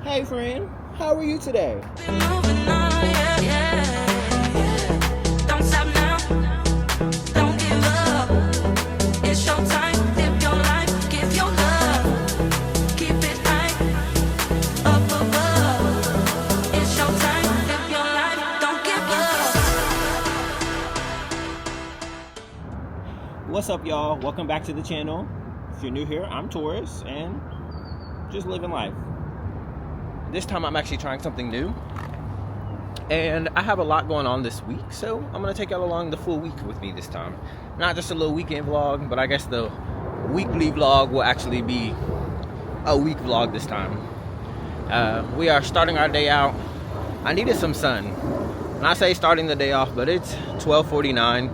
Hey friend, how are you today? Don't stop now, don't give up. It's your time, live your life, give your love. Keep it high, up above. It's your time, live your life, don't give up. What's up, y'all? Welcome back to the channel. If you're new here, I'm Taurus and just living life. This time I'm actually trying something new. And I have a lot going on this week, so I'm going to take y'all along the full week with me this time. Not just a little weekend vlog, but I guess the weekly vlog will actually be a week vlog this time. We are starting our day out. I needed some sun. And I say starting the day off, but it's 12:49,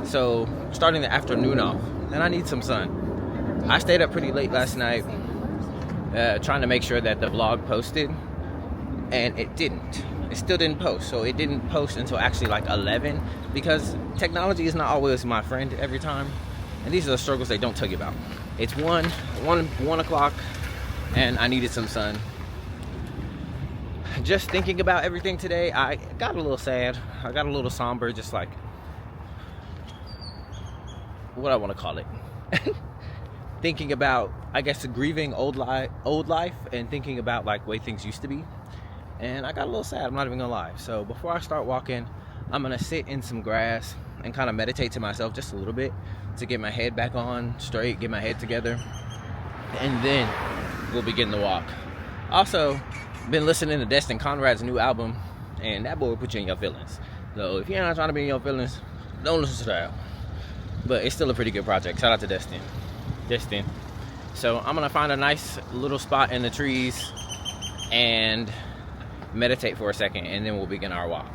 so starting the afternoon off. And I need some sun. I stayed up pretty late last night, trying to make sure that the vlog posted, and it didn't. It still didn't post. So it didn't post until actually like 11, because technology is not always my friend every time, and these are the struggles they don't tell you about. It's 1 o'clock and I needed some sun. Just thinking about everything today, I got a little sad. I got a little somber, just like, what I want to call it. Thinking about, I guess, grieving old life and thinking about like way things used to be. And I got a little sad, I'm not even gonna lie. So before I start walking, I'm gonna sit in some grass and kind of meditate to myself just a little bit to get my head back on straight, get my head together, and then we'll begin the walk. Also, been listening to Destin Conrad's new album, and that boy will put you in your feelings. So if you're not trying to be in your feelings, don't listen to that. But it's still a pretty good project. Shout out to Destin. So I'm gonna find a nice little spot in the trees and meditate for a second, and then we'll begin our walk.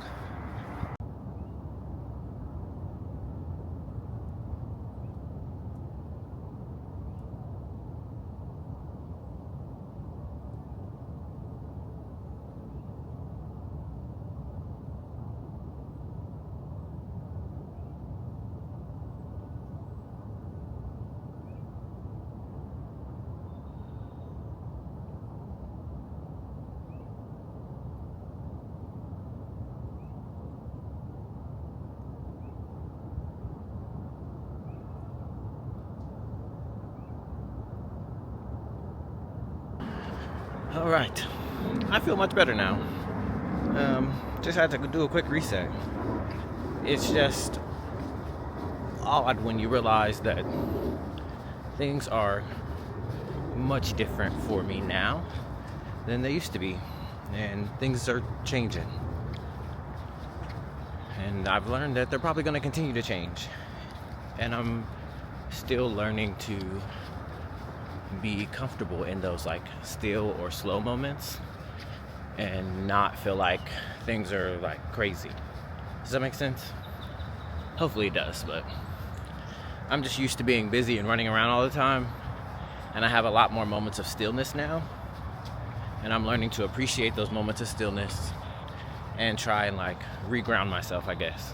All right, I feel much better now. Just had to do a quick reset. It's just odd when you realize that things are much different for me now than they used to be, and things are changing. And I've learned that they're probably going to continue to change, and I'm still learning to be comfortable in those like still or slow moments and not feel like things are like crazy. Does that make sense? Hopefully it does, but I'm just used to being busy and running around all the time, and I have a lot more moments of stillness now, and I'm learning to appreciate those moments of stillness and try and like reground myself, I guess.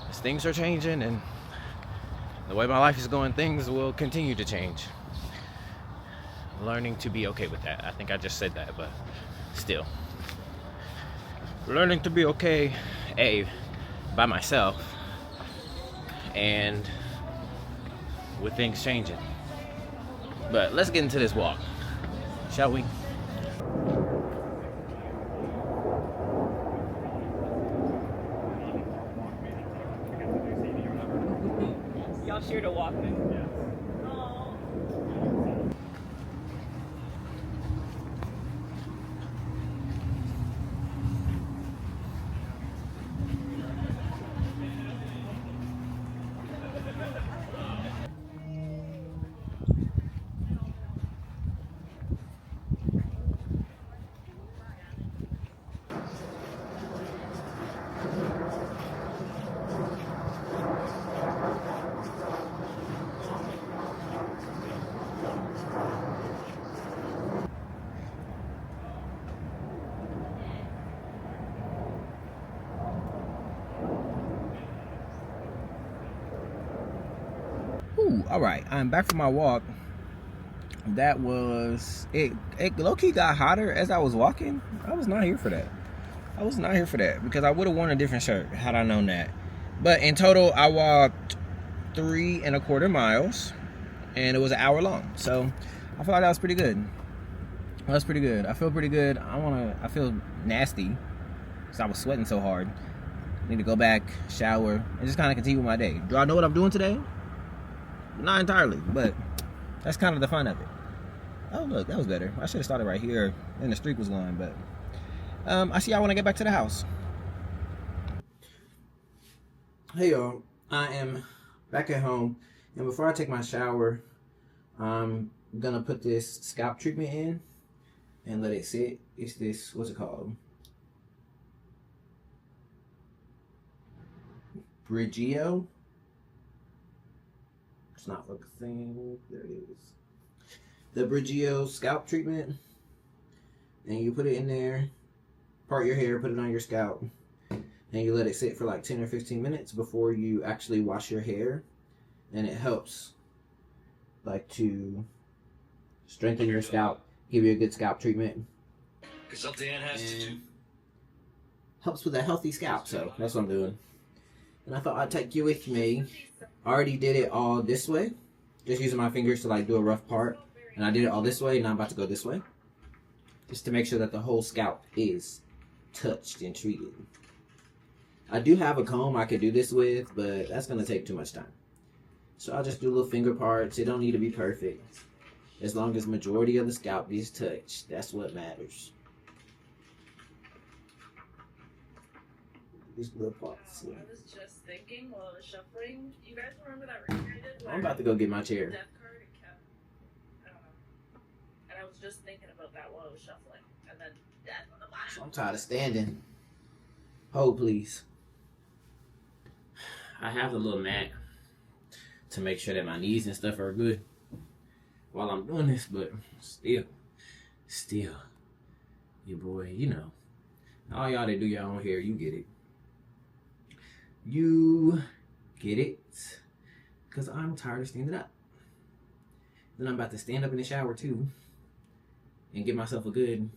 As things are changing and the way my life is going, things will continue to change. Learning to be okay with that. I think I just said that, but still. Learning to be okay, by myself, and with things changing. But let's get into this walk, shall we? Y'all sure to walk then? All right, I'm back from my walk. that was it. It low-key got hotter as I was walking. I was not here for that. I was not here for that because I would have worn a different shirt had I known that. But in total, I walked 3.25 miles, and it was an hour long. So I feel like that was pretty good. That's pretty good. I feel pretty good. I feel nasty because I was sweating so hard. I need to go back, shower, and just kind of continue with my day. Do I know what I'm doing today? Not entirely, but that's kind of the fun of it. Oh, look, that was better. I should have started right here, and the streak was going, but I see y'all when I get back to the house. Hey, y'all. I am back at home, and before I take my shower, I'm gonna put this scalp treatment in and let it sit. It's this, what's it called? Brigio. It's not focusing. There it is. The Brigio scalp treatment. And you put it in there, part your hair, put it on your scalp, and you let it sit for like 10 or 15 minutes before you actually wash your hair. And it helps like to strengthen your scalp, give you a good scalp treatment. Because something has to do. Helps with a healthy scalp, so that's what I'm doing. And I thought I'd take you with me. I already did it all this way, just using my fingers to like do a rough part. And I did it all this way, and I'm about to go this way, just to make sure that the whole scalp is touched and treated. I do have a comb I could do this with, but that's going to take too much time. So I'll just do little finger parts. It don't need to be perfect. As long as majority of the scalp is touched, that's what matters. These little parts. Yeah. I was just thinking while I was shuffling. You guys remember that record I did? I'm about to go get my chair. Death card and kept, I don't know. And I was just thinking about that while I was shuffling. And then death on the bottom. So I'm tired of standing. Hold, please. I have the little mat to make sure that my knees and stuff are good while I'm doing this, but still, your boy, you know, all y'all that do your own hair, you get it. You get it, because I'm tired of standing up. Then I'm about to stand up in the shower too and get myself a good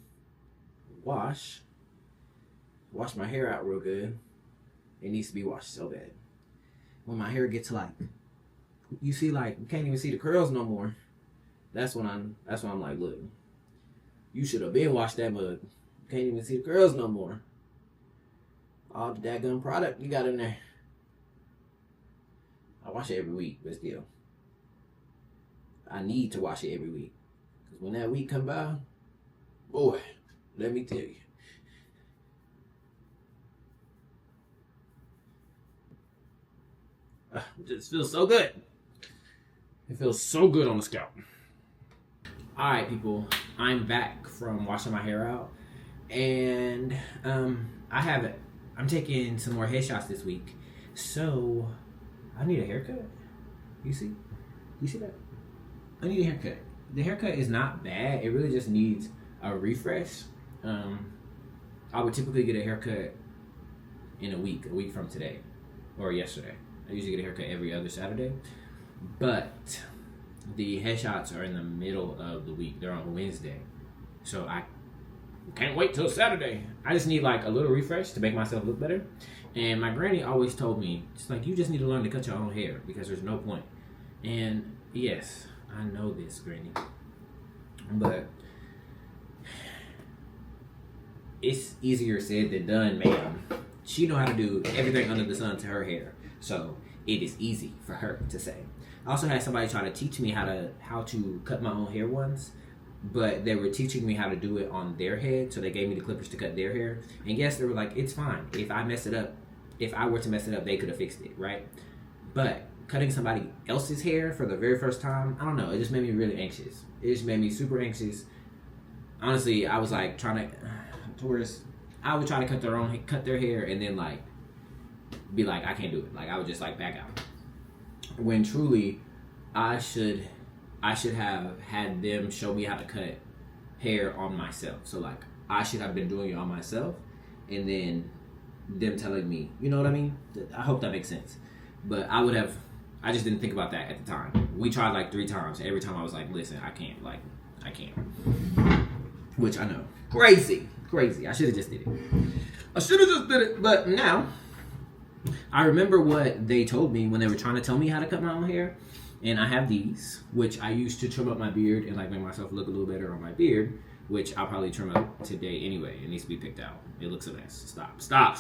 wash my hair out real good. It needs to be washed so bad. When my hair gets like, you see, like, you can't even see the curls no more. That's when I'm like, look, you should have been washed that mug. You can't even see the curls no more. All the daggone product you got in there. I wash it every week, but still, I need to wash it every week. Because when that week come by, boy, let me tell you. It just feels so good. It feels so good on the scalp. Alright, people. I'm back from washing my hair out. And I'm taking some more headshots this week. So I need a haircut. You see that? I need a haircut. The haircut is not bad. It really just needs a refresh. I would typically get a haircut in a week from today or yesterday. I usually get a haircut every other Saturday, but the headshots are in the middle of the week. They're on Wednesday, so I can't wait till Saturday. I just need like a little refresh to make myself look better. And my granny always told me, it's like, you just need to learn to cut your own hair because there's no point. And yes, I know this, granny, but it's easier said than done, ma'am. She know how to do everything under the sun to her hair, so it is easy for her to say. I also had somebody try to teach me how to cut my own hair once, but they were teaching me how to do it on their head, so they gave me the clippers to cut their hair. And yes, they were like, it's fine. If I were to mess it up, they could have fixed it, right? But cutting somebody else's hair for the very first time, I don't know, it just made me really anxious. It just made me super anxious. Honestly, I was like I would try to cut their hair and then like be like, I can't do it. Like I would just like back out. When truly I should have had them show me how to cut hair on myself. So like I should have been doing it on myself and then them telling me, you know what I mean? I hope that makes sense. But I would have I just didn't think about that at the time. We tried like 3 times. Every time I was like, listen, I can't. Which I know. Crazy. I should have just did it. But now, I remember what they told me when they were trying to tell me how to cut my own hair. And I have these, which I use to trim up my beard and like make myself look a little better on my beard, which I'll probably trim up today anyway. It needs to be picked out. It looks a mess. Stop.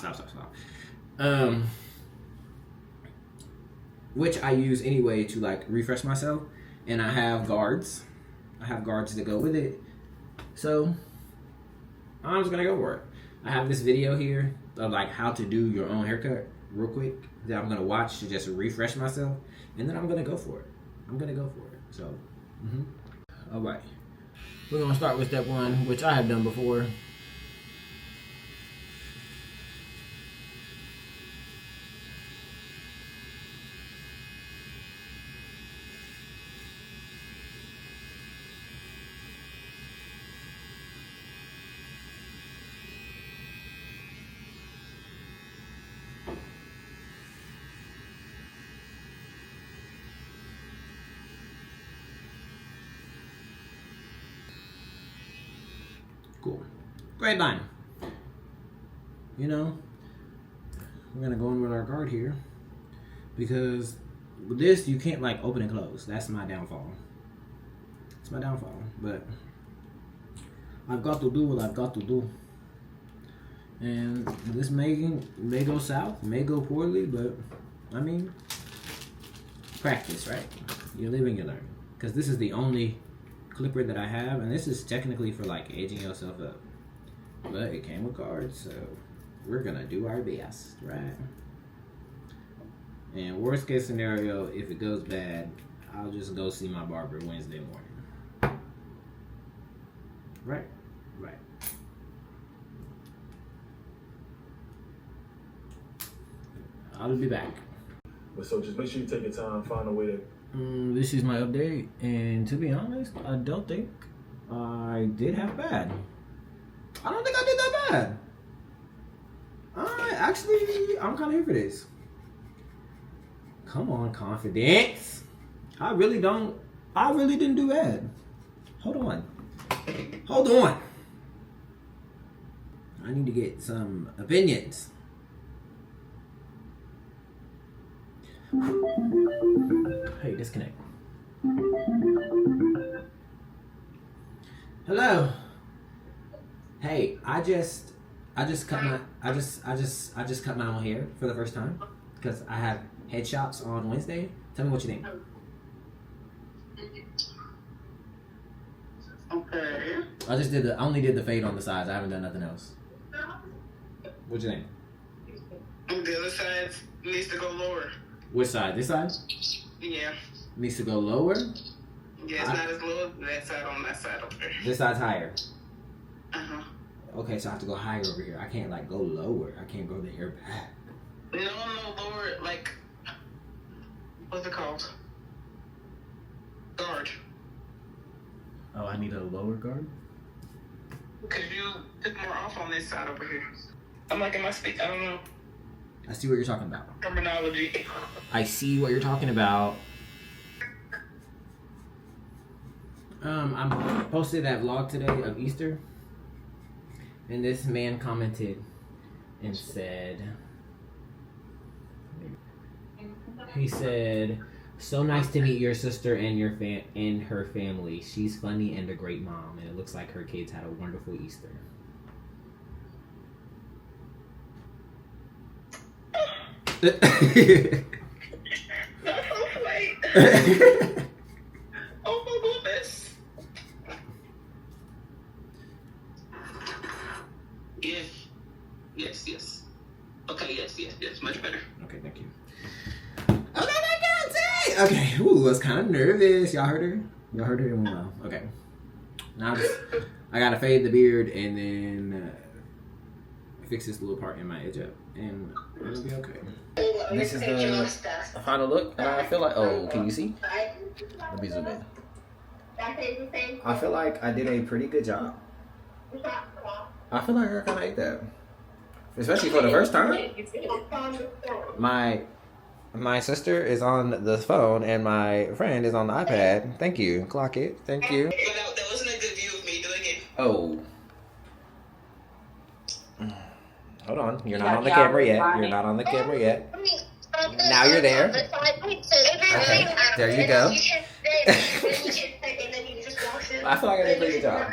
Which I use anyway to like refresh myself. And I have guards. I have guards that go with it. So I'm just gonna go for it. I have this video here of like how to do your own haircut real quick that I'm gonna watch to just refresh myself, and then I'm gonna go for it. So, all right. We're gonna start with step 1, which I have done before. Cool. Great line. You know, we're gonna go in with our guard here because with this you can't like open and close. That's my downfall. But I've got to do what I've got to do. And this may go south, may go poorly, but I mean, practice, right? You live and you learn. Because this is the only clipper that I have, and this is technically for like aging yourself up, but it came with cards, so we're gonna do our best, right? And worst case scenario, if it goes bad, I'll just go see my barber Wednesday morning. Right. I'll be back. But so just make sure you take your time, find a way to. This is my update, and to be honest, I don't think I did have bad. I don't think I did that bad. I'm kind of here for this. Come on, confidence. I really didn't do bad. Hold on. I need to get some opinions. Hey, disconnect. Hello. Hey, I just cut my own hair for the first time because I have headshots on Wednesday. Tell me what you think. Okay. I only did the fade on the sides. I haven't done nothing else. What you think? The other side needs to go lower. Which side? This side? Yeah. Needs to go lower? Yeah, it's not as low as that side on that side over there. This side's higher. Uh-huh. Okay, so I have to go higher over here. I can't like go lower. I can't grow the hair back. No, lower, like, what's it called? Guard. Oh, I need a lower guard? Because you took more off on this side over here. I'm like, am I speaking? I don't know. I see what you're talking about. Terminology. I see what you're talking about. I posted that vlog today of Easter, and this man commented and said, he said, "So nice to meet your sister and and her family. She's funny and a great mom, and it looks like her kids had a wonderful Easter." That's so sweet. Oh my goodness. Yes. Okay, yes. Much better. Okay, thank you. Okay, ooh, I was kind of nervous. Y'all heard her? Y'all heard her? It went well. Okay. Now I gotta fade the beard and then fix this little part in my edge up, and it'll be okay. This is the final look, and I feel like, oh, can you see? Let me zoom in. I feel like I did a pretty good job. I feel like I kind of ate that. Especially for the first time. My sister is on the phone and my friend is on the iPad. Thank you. Clock it. Thank you. But that wasn't a good view of me doing it. Oh. Hold on. You're not on the camera yet. You're not on the camera yet. Now you're there. Okay. There you go. I feel like I did a pretty good job.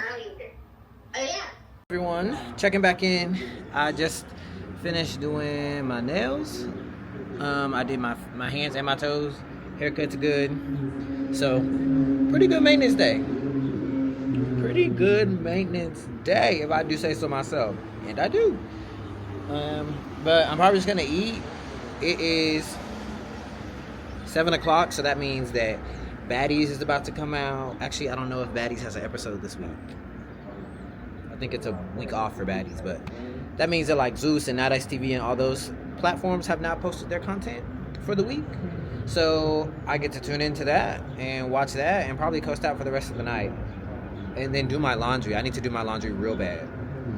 Everyone, checking back in. I just finished doing my nails. I did my hands and my toes. Haircut's good. So, pretty good maintenance day. Pretty good maintenance day, if I do say so myself. And I do. But I'm probably just gonna eat. It is 7 o'clock, so that means that Baddies is about to come out. Actually, I don't know if Baddies has an episode this week. I think it's a week off for Baddies, but that means that like Zeus and Not Ice TV and all those platforms have not posted their content for the week. So I get to tune into that and watch that and probably coast out for the rest of the night. And then do my laundry. I need to do my laundry real bad.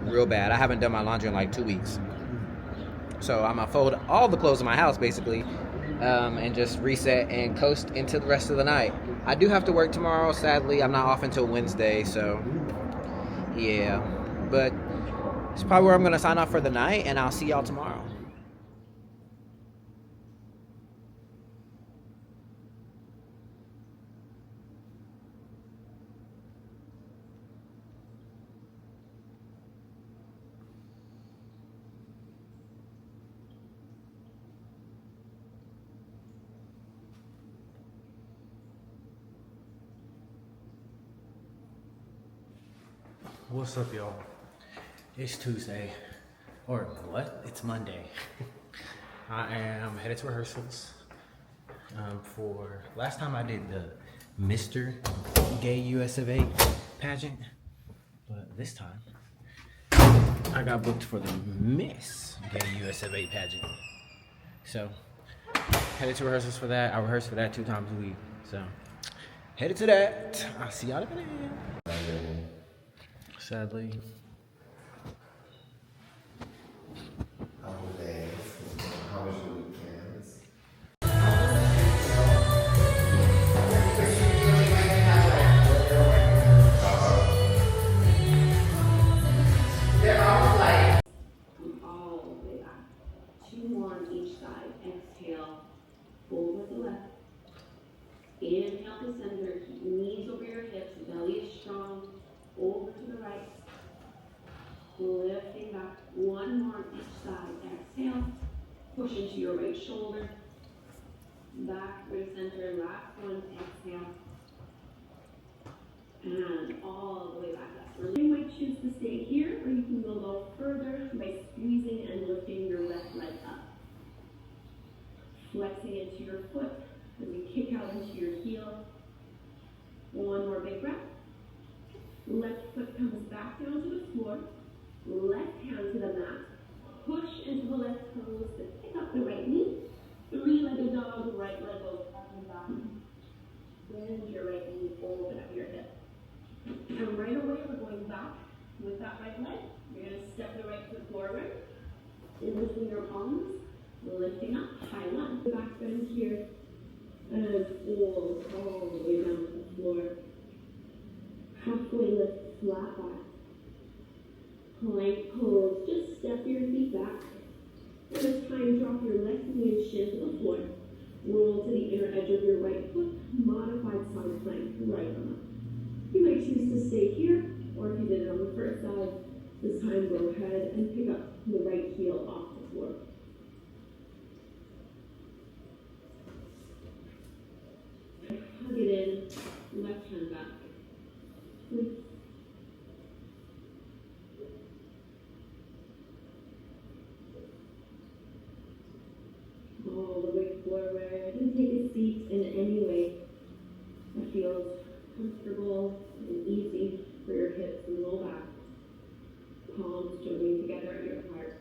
Real bad. I haven't done my laundry in like 2 weeks. So I'm gonna fold all the clothes in my house basically, and just reset and coast into the rest of the night. I do have to work tomorrow, sadly. I'm not off until Wednesday, so yeah. But it's probably where I'm gonna sign off for the night, and I'll see y'all tomorrow. What's up, y'all? It's Tuesday. Or what? It's Monday. I am headed to rehearsals for last time I did the Mr. Gay US of A pageant, but this time I got booked for the Miss Gay US of A pageant. So headed to rehearsals for that. I rehearse for that 2 times a week. So headed to that. I'll see y'all in a minute. Sadly. How was your weekends? All the way back. 2 more on each side. Exhale. Fold with the left. Inhale to center. Keep knees over your hips. Belly is strong. Over to the right. Lifting back. 1 more on each side. Exhale. Push into your right shoulder. Back to center. Last one. Exhale. And all the way back up. You might choose to stay here, or you can go a little further by squeezing and lifting your left leg up. Flexing into your foot as you kick out into your heel. 1 more big breath. Left foot comes back down to the floor. Left hand to the mat. Push into the left toes to pick up the right knee. 3-legged dog, right leg goes up and down. Bend your right knee, open up your hip. And right away, we're going back with that right leg. You're going to step the right foot forward. Lifting your palms, lifting up, high lunge. Back bend here. And fold all the way down to the floor. Halfway lift, flat back. Plank pose, just step your feet back. And this time, drop your left knee and shin to the floor. Roll to the inner edge of your right foot. Modified side plank, right arm up. You might choose to stay here, or if you did it on the first side, this time go ahead and pick up the right heel off the floor. Hug it in, left hand back. Lift. All the way forward, and take a seat in any way that feels comfortable and easy for your hips and low back. Palms joining together at your heart.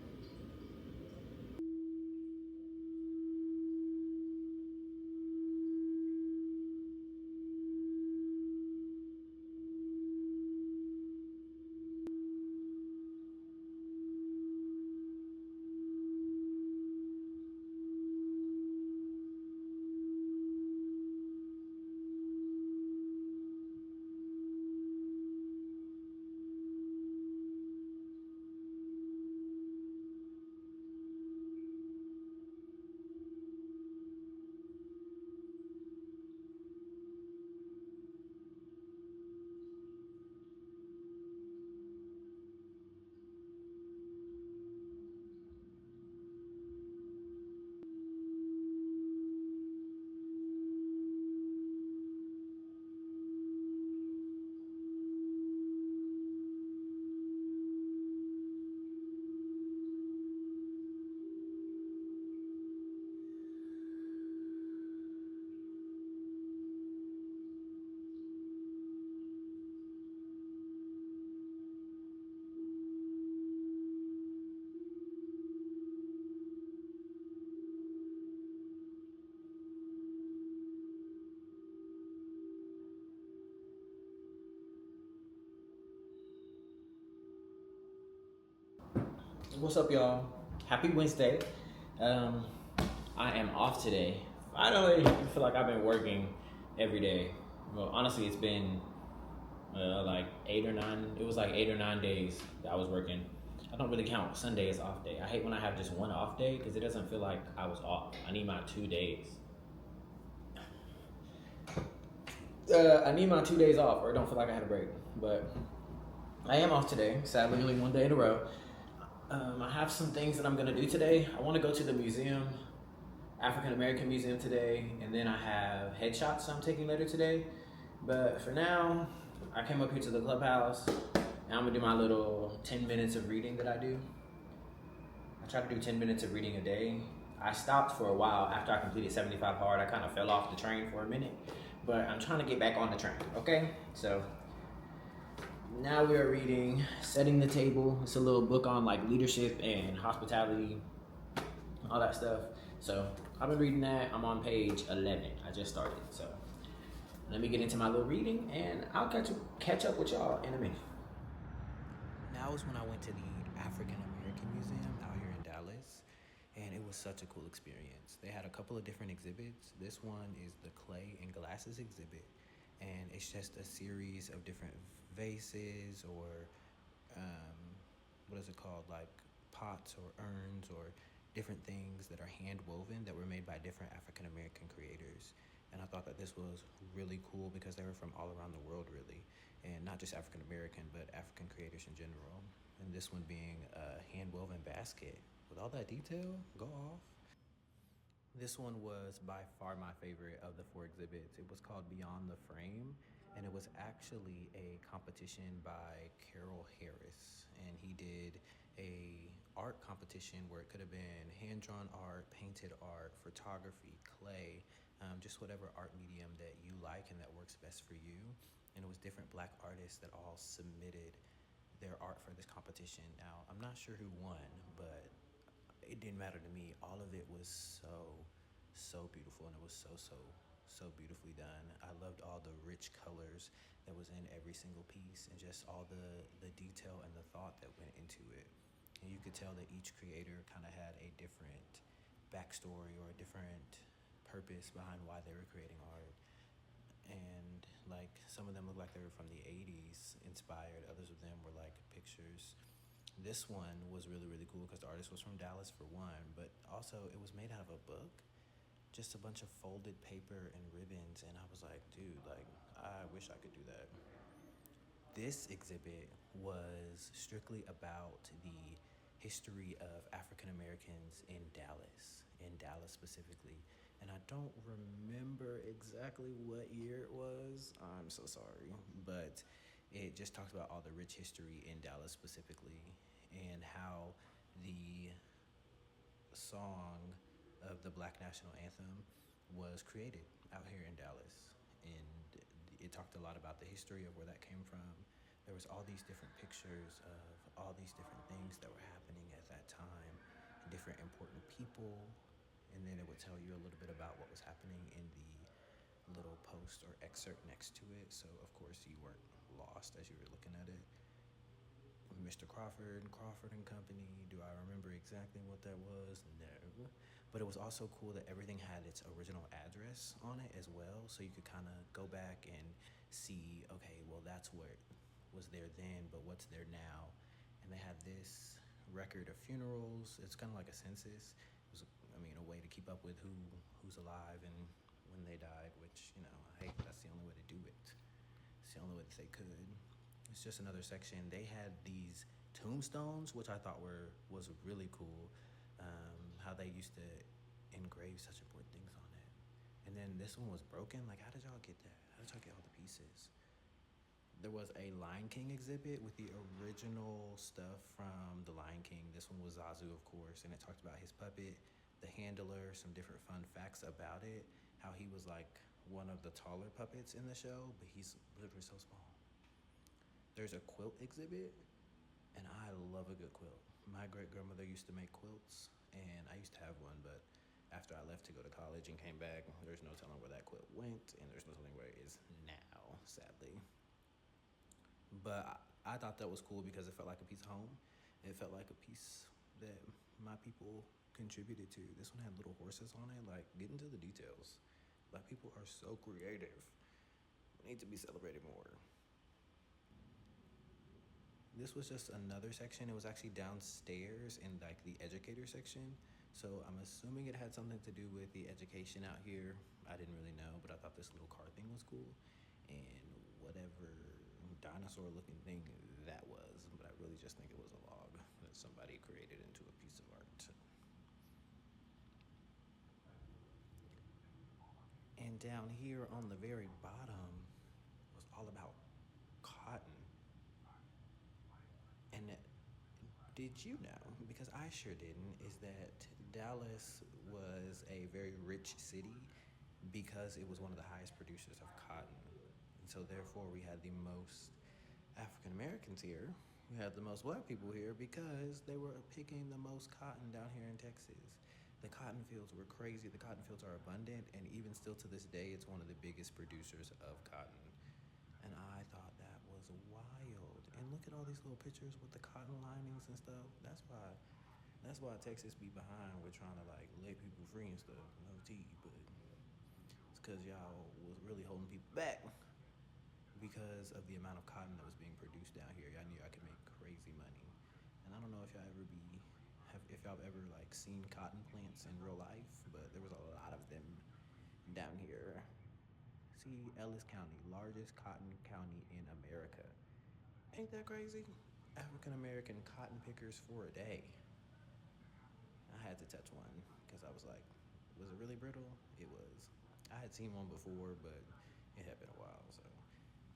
What's up, y'all? Happy Wednesday. I am off today. Finally, I feel like I've been working every day. Well, honestly, it's been like 8 or 9. It was like 8 or 9 days that I was working. I don't really count Sunday as off day. I hate when I have just one off day because it doesn't feel like I was off. I need my 2 days. I need my 2 days off, or I don't feel like I had a break. But I am off today. Sadly, only 1 day in a row. I have some things that I'm gonna do today. I want to go to the museum, African American Museum today, and then I have headshots I'm taking later today. But for now, I came up here to the clubhouse, and I'm gonna do my little 10 minutes of reading that I do. I try to do 10 minutes of reading a day. I stopped for a while after I completed 75 hard. I kind of fell off the train for a minute, but I'm trying to get back on the train, okay? So now we are reading Setting the Table. It's a little book on like leadership and hospitality, all that stuff. So I've been reading that. I'm on page 11. I just started. So let me get into my little reading, and I'll catch up with y'all in a minute. Now is when I went to the African American Museum out here in Dallas, and it was such a cool experience. They had a couple of different exhibits. This one is the clay and glasses exhibit, and it's just a series of different vases or what is it called, like pots or urns or different things that are hand woven that were made by different African American creators. And I thought that this was really cool because they were from all around the world, really, and not just African American but African creators in general. And this one being a hand woven basket with all that detail. Go off. This one was by far my favorite of the 4 exhibits. It was called Beyond the Frame, and it was actually a competition by Carol Harris. And he did a art competition where it could have been hand-drawn art, painted art, photography, clay, just whatever art medium that you like and that works best for you. And it was different Black artists that all submitted their art for this competition. Now, I'm not sure who won, but it didn't matter to me. All of it was so beautiful, and it was so beautifully done. I loved all the rich colors that was in every single piece, and just all the detail and the thought that went into it. And you could tell that each creator kind of had a different backstory or a different purpose behind why they were creating art. And like some of them looked like they were from the 80s inspired. Others of them were like pictures. This one was really cool because the artist was from Dallas for one, but also it was made out of a book, just a bunch of folded paper and ribbons, and I was like, dude, like, I wish I could do that. This exhibit was strictly about the history of African Americans in Dallas specifically, and I don't remember exactly what year it was. I'm so sorry, but it just talks about all the rich history in Dallas specifically, and how the song of the Black National Anthem was created out here in Dallas. And it talked a lot about the history of where that came from. There was all these different pictures of all these different things that were happening at that time, different important people, and then it would tell you a little bit about what was happening in the little post or excerpt next to it. So of course you weren't lost as you were looking at it. Mr. Crawford and Company. Do I remember exactly what that was? No. But it was also cool that everything had its original address on it as well, so you could kind of go back and see, okay, well, that's what was there then, but what's there now? And they had this record of funerals. It's kind of like a census. It was, a way to keep up with who's alive and when they died, which, I hate that's the only way to do it. It's the only way that they could. It's just another section. They had these tombstones, which I thought was really cool. How they used to engrave such important things on it. And then this one was broken. Like, how did y'all get that? How did y'all get all the pieces? There was a Lion King exhibit with the original stuff from the Lion King. This one was Zazu, of course, and it talked about his puppet, the handler, some different fun facts about it, how he was like one of the taller puppets in the show, but he's literally so small. There's a quilt exhibit, and I love a good quilt. My great-grandmother used to make quilts, and I used to have one, but after I left to go to college and came back, there's no telling where that quilt went, and there's no telling where it is now, sadly. But I thought that was cool because it felt like a piece of home. It felt like a piece that my people contributed to. This one had little horses on it. Like, get into the details. Black people are so creative. We need to be celebrated more. This was just another section. It was actually downstairs in like the educator section. So I'm assuming it had something to do with the education out here. I didn't really know, but I thought this little car thing was cool. And whatever dinosaur looking thing that was, but I really just think it was a log that somebody created into a piece of art. And down here on the very bottom was all about cotton. And did you know, because I sure didn't, is that Dallas was a very rich city because it was one of the highest producers of cotton. And so therefore we had the most African Americans here. We had the most black people here because they were picking the most cotton down here in Texas. The cotton fields were crazy. The cotton fields are abundant, and even still to this day, it's one of the biggest producers of cotton. And I thought that was wild. And look at all these little pictures with the cotton linings and stuff. That's why Texas be behind. We're trying to like let people free and stuff. No tea, but it's because y'all was really holding people back because of the amount of cotton that was being produced down here. Y'all knew I could make crazy money. And I don't know if y'all ever like seen cotton plants in real life, but there was a lot of them down here. See, Ellis County, largest cotton county in America. Ain't that crazy? African American cotton pickers for a day. I had to touch one because I was like, was it really brittle? It was. I had seen one before, but it had been a while, so.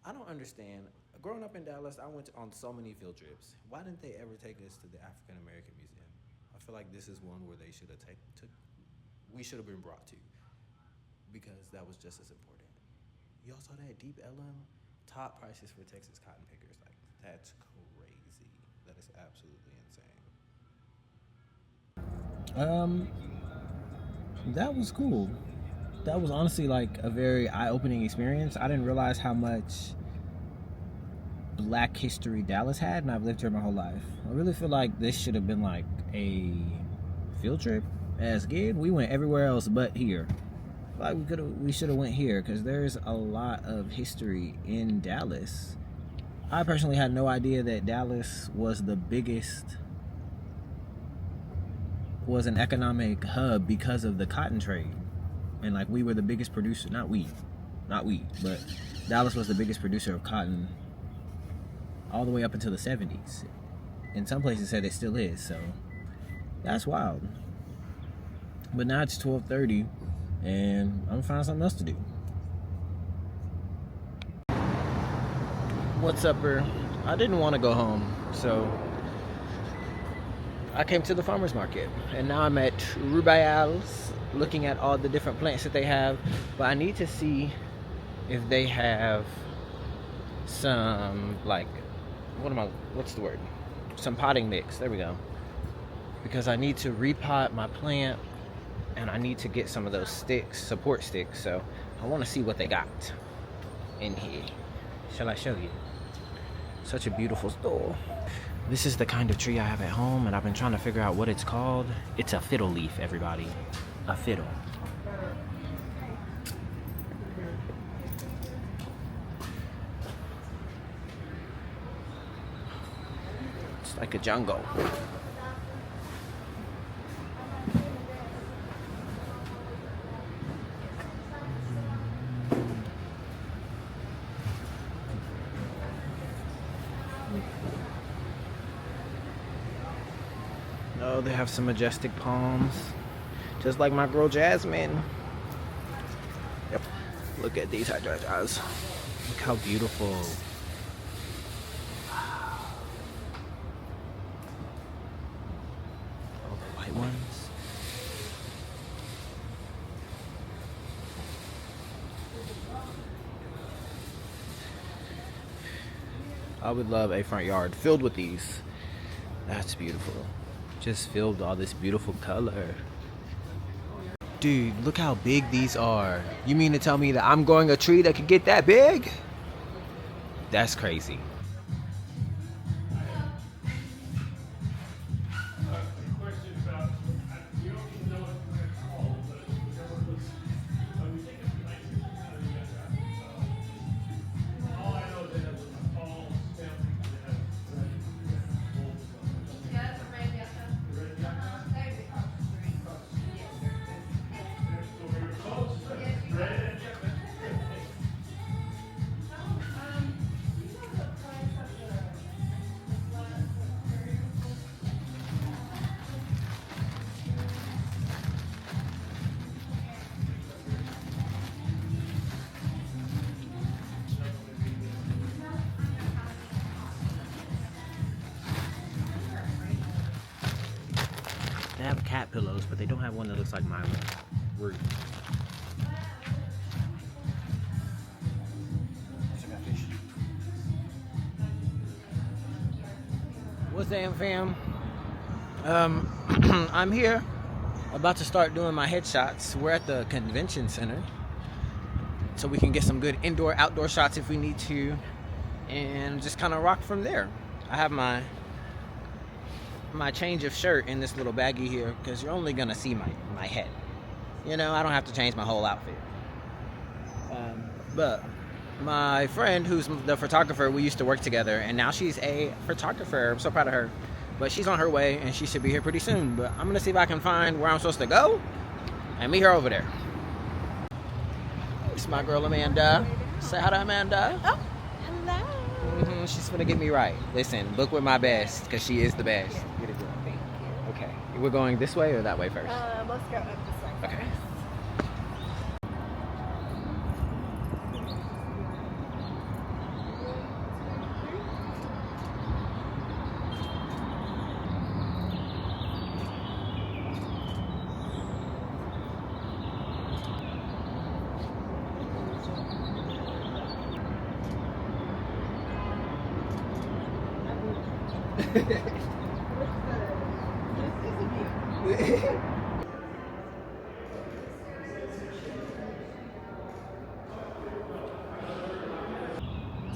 I don't understand. Growing up in Dallas, I went on so many field trips. Why didn't they ever take us to the African American Museum? I feel like this is one where they should have we should have been brought to, because that was just as important. Y'all saw that Deep Ellum? Top prices for Texas cotton pickers. Like, that's crazy. That is absolutely insane. That was cool. That was honestly like a very eye-opening experience. I didn't realize how much Black history Dallas had, and I've lived here my whole life. I really feel like this should have been like a field trip as good. We went everywhere else but here. Like we should have went here because there's a lot of history in Dallas. I personally had no idea that Dallas was an economic hub because of the cotton trade. And like we were the biggest producer, not we, but Dallas was the biggest producer of cotton all the way up until the 70s. In some places said it still is, so that's wild. But now it's 12:30 and I'm gonna find something else to do. What's up, bro? I didn't want to go home, so I came to the farmer's market, and now I'm at Rubayal's looking at all the different plants that they have, but I need to see if they have some, like, some potting mix. There we go. Because I need to repot my plant, and I need to get some of those support sticks, so I want to see what they got in here. Shall I show you? Such a beautiful store. This is the kind of tree I have at home, and I've been trying to figure out what it's called. It's a fiddle leaf, everybody. A fiddle. It's like a jungle. Oh, they have some majestic palms, just like my girl Jasmine. Yep. Look at these hydrangeas. Look how beautiful. All the white ones. I would love a front yard filled with these. That's beautiful. Just filled with all this beautiful color. Dude, look how big these are. You mean to tell me that I'm growing a tree that could get that big? That's crazy. cat pillows, but they don't have one that looks like my one. Rude. What's up, fam? I'm here, about to start doing my headshots. We're at the convention center, so we can get some good indoor, outdoor shots if we need to, and just kind of rock from there. I have my change of shirt in this little baggie here, because you're only gonna see my head. You know, I don't have to change my whole outfit. But my friend, who's the photographer, we used to work together, and now she's a photographer. I'm so proud of her. But she's on her way, and she should be here pretty soon. But I'm gonna see if I can find where I'm supposed to go and meet her over there. It's my girl Amanda. Say hi to Amanda. Oh, hello. She's gonna get me right. Listen, look with my best, because she is the best. Get it done. Thank you. Okay. We're going this way or that way first? Let's go up this way. Okay.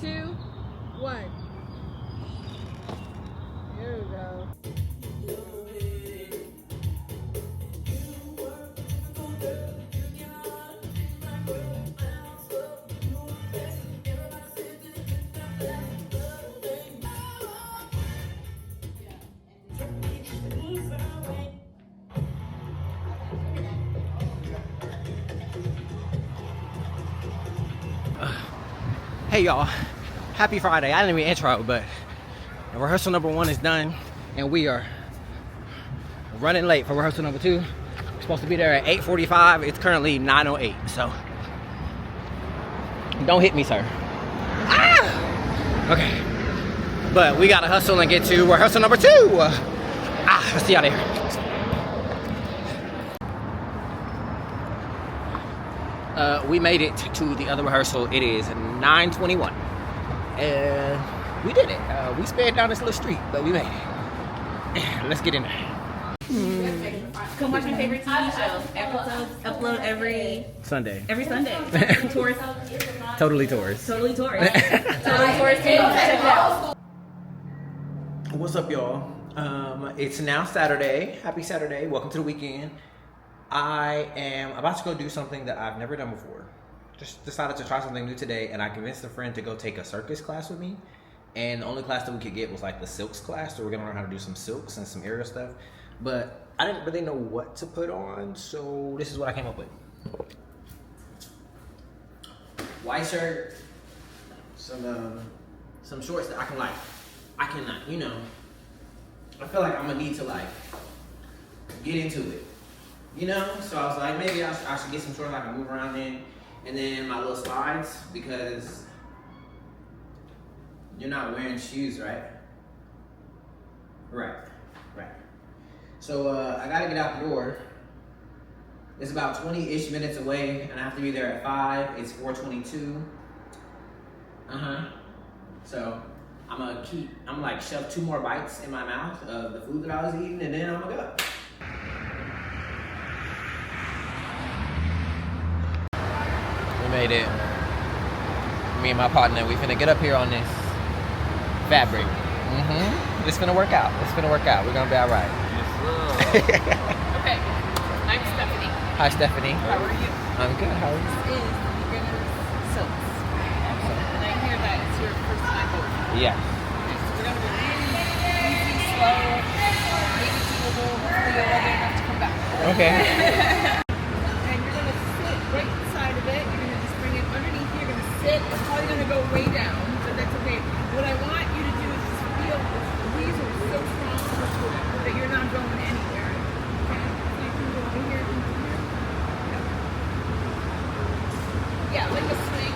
Two, one. Here we go. Hey y'all, happy Friday. I didn't even intro, but rehearsal number 1 is done, and we are running late for rehearsal number 2. We're supposed to be there at 8:45. It's currently 9:08, so don't hit me, sir. Ah! Okay, but we gotta hustle and get to rehearsal number 2. Let's see y'all there. We made it to the other rehearsal. It is 9:21. And we did it. We sped down this little street, but we made it. Let's get in there. Come watch my favorite TV show. Episodes upload every Sunday. Sunday. Tourist. Totally tours. Totally tourist. Totally tourist. Check it out. What's up, y'all? It's now Saturday. Happy Saturday. Welcome to the weekend. I am about to go do something that I've never done before. Just decided to try something new today, and I convinced a friend to go take a circus class with me. And the only class that we could get was like the silks class, so we're gonna learn how to do some silks and some aerial stuff. But I didn't really know what to put on, so this is what I came up with. White shirt, some shorts that I can you know, I feel like I'm gonna need to like get into it. You know, so I was like, maybe I should get some shorts I can move around in, and then my little slides, because you're not wearing shoes, right? Right. So I gotta get out the door. It's about 20-ish minutes away, and I have to be there at 5. It's 4:22. So I'm gonna like shove 2 more bites in my mouth of the food that I was eating, and then I'm gonna go. We made it. Me and my partner, we finna get up here on this fabric. It's finna work out. We're gonna be all right. Okay. I'm Stephanie. Hi, Stephanie. How are you? I'm good. How are you? This is the beginner's silks. And I hear that it's your first time over. Yeah. Okay, so we're gonna go really easy, slow, maybe doable. Hopefully you'll love it enough to come back. Okay. And you're gonna sit right inside of it. You're gonna just bring it underneath. You're gonna sit. It's probably gonna go way down, but that's okay. What I want you to do is just feel these are so strong that you're not going anywhere. Okay? So you can go over here, you can go here. Yeah, like a swing.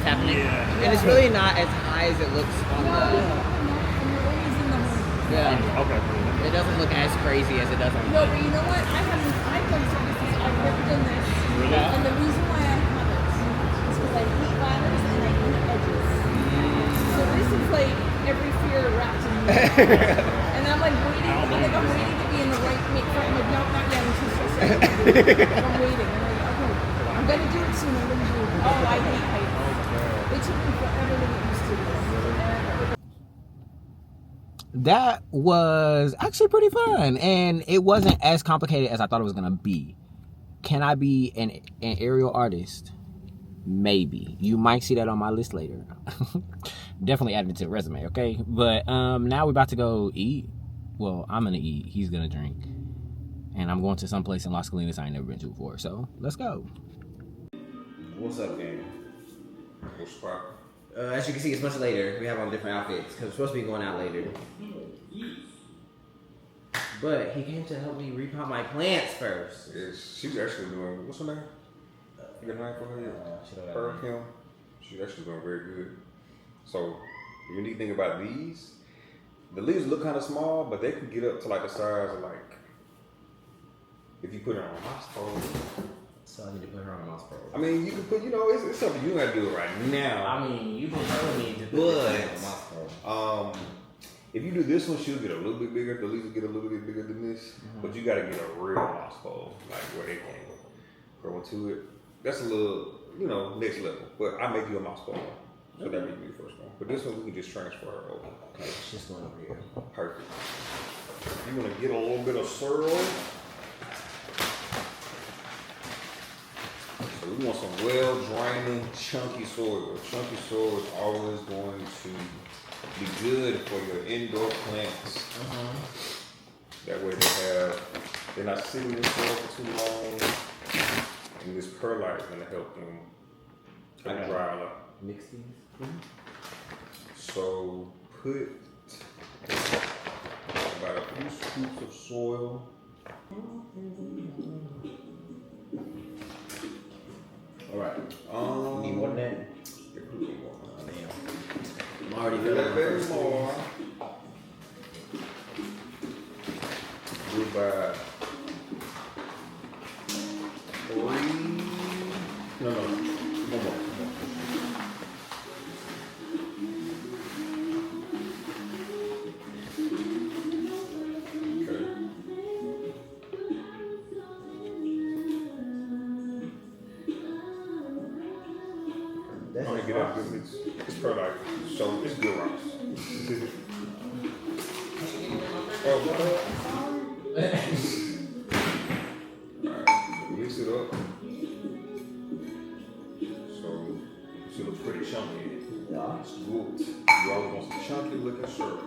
happening. Yeah. And it's really not as high as it looks on the. And you're always in the home. Yeah. Okay, cool. It doesn't look as crazy as it does on No, but you know what? I've done circuses. I've never done this. Really? And the reason why I haven't is because I hate ladders and I hate edges. So this is like every fear wrapped in me. And I'm like waiting. I'm waiting to be in the right make. I'm like, no, not yet. I'm too stressed out. I'm waiting. I'm like, okay, I'm gonna do it soon. I'm gonna do it. Oh, I hate heights. It took me forever to get used to this. That was actually pretty fun, and it wasn't as complicated as I thought it was gonna be. Can I be an aerial artist? Maybe. You might see that on my list later. Definitely add it to the resume, okay? But now we're about to go eat. Well, I'm gonna eat. He's gonna drink, and I'm going to some place in Las Colinas I ain't never been to before. So let's go. What's up, gang? What's poppin'? As you can see, it's much later. We have on different outfits because we're supposed to be going out later. But he came to help me repot my plants first. Yes, she's actually doing, what's her name? You got a name for her yet? Her, Kim? She's actually doing very good. So, the unique thing about these, the leaves look kind of small, but they can get up to like the size of like, if you put it on a moss pole. So I need to put her on a moss pole. I mean, you can put, you know, it's something you gotta do it right now. I mean, you've been telling me to put her on a moss pole. If you do this one, she'll get a little bit bigger. The leaves will get a little bit bigger than this. But you gotta get a real moss pole, like where they can grow into it. That's a little, you know, next level. But I make you a moss pole. So that would be the first one. But this one, we can just transfer her over. Okay, it's just going over here. Perfect. You wanna get a little bit of soil. So we want some well-draining, chunky soil. Chunky soil is always going to be good for your indoor plants. That way they're not sitting in soil for too long. And this perlite is gonna help them dry out. Mix these. So put about a few scoops of soil. All right. Need more than that? Yeah, put a little more. Damn. I'm already A feeling little bit first. more. Do about 3. No, one more. That's I'm gonna get up because it's perlite, so it's good rocks. Alright, mix it up. So it looks pretty chunky. Yeah. It's good. You always want some chunky looking syrup.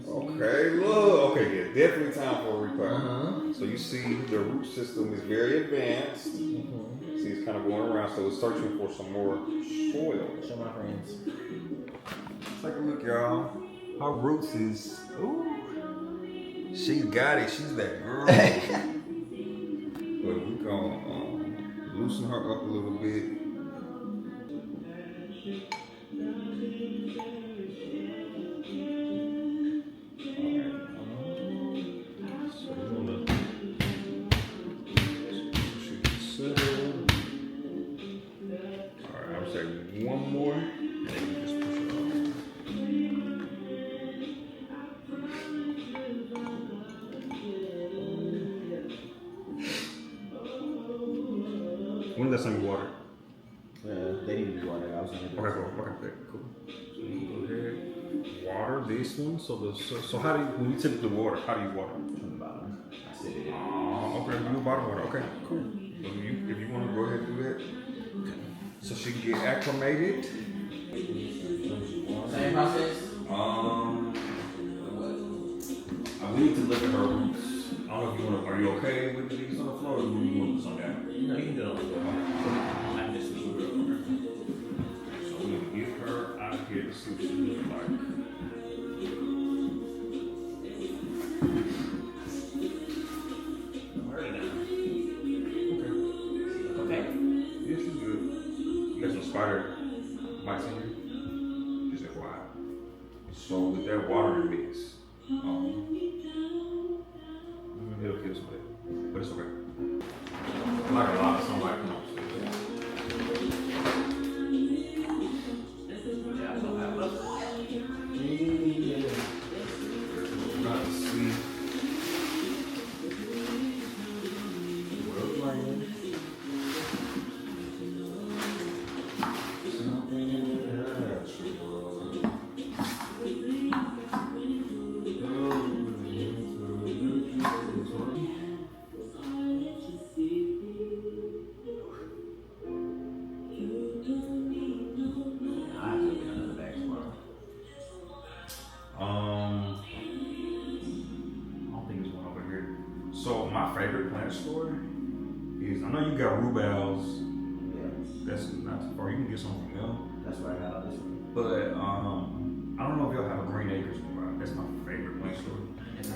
Okay, look. Okay, yeah, definitely time for a repot. So you see the root system is very advanced. See, it's kind of going around, so it's searching for some more soil. Show my friends. Take a look, y'all. Her roots is, ooh, she got it. She's that girl. But we gonna loosen her up a little bit. One more, and then you just push it on. When did that time you water? They need to be watered. I was gonna do Okay, cool. Okay, cool. So you go ahead, water this one. So how do you, when you typically water, how do you water? from the bottom. I said it. Okay, you do bottom water. Okay, cool. So if you want to go ahead and do that, so she can get acclimated. Same process? We need to look at her roots. I don't know if you want to, are you okay with these on the floor or do you want to put some down? No, you can do it on the floor. Like this is good. So we need to get her out of here to see what she looks like. Okay. Yeah, she's good. You got some spider Just FYI. So with that water mix, it'll feel split, but it's okay. Like a lot of sunlight comes. Not sweet. So my favorite plant store is, I know you got rhubarb. Yeah, That's not too far. You can get some from them. that's where I got all this one. But I don't know if y'all have a Green Acres rhubarb. That's my favorite plant store.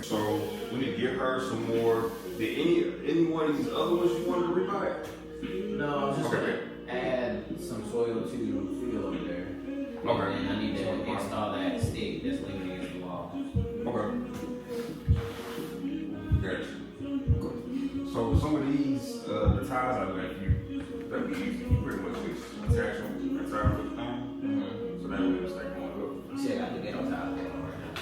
So we need to get her some more. Did any one of these other ones you wanted to rebuy? No, I was just Okay. gonna add some soil to the field over there. Okay. And I need to install that stick that's leaning against the wall. Okay. Gotcha. So some of these, the ties I left you, that'd be easy. You pretty much just attach them with the thing. So that way it'll stay going up. You see, I got the ghetto tile going on right now.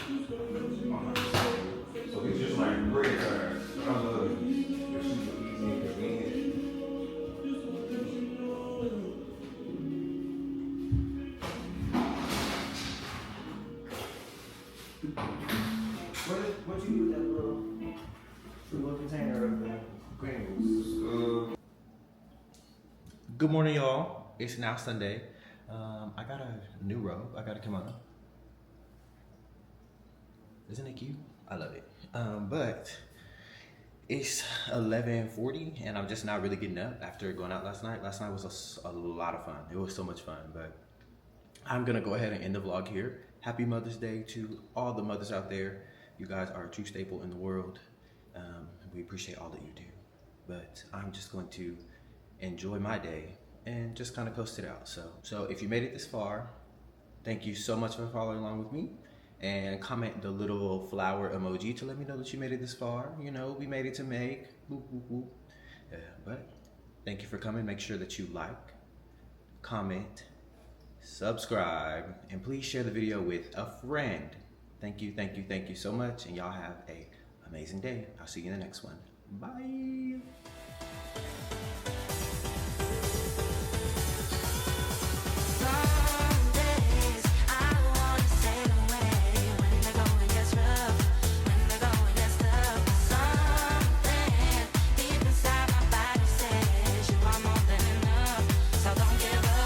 So it's just like great ties. I love these. They're super easy and convenient. What you use that little container of the granules? Good morning, y'all. It's now Sunday. I got a new robe. I got a kimono. Isn't it cute? I love it. But it's 11:40 and I'm just not really getting up after going out last night. Last night was a lot of fun. It was so much fun, but I'm gonna go ahead and end the vlog here. Happy Mother's Day to all the mothers out there. You guys are a true staple in the world. We appreciate all that you do. But I'm just going to enjoy my day and just kind of coast it out. So if you made it this far, thank you so much for following along with me. And comment the little flower emoji to let me know that you made it this far. You know, we made it to make. Woo, woo, woo. But thank you for coming. Make sure that you like, comment, subscribe, and please share the video with a friend. Thank you, thank you, thank you so much. And y'all have an amazing day. I'll see you in the next one. Bye.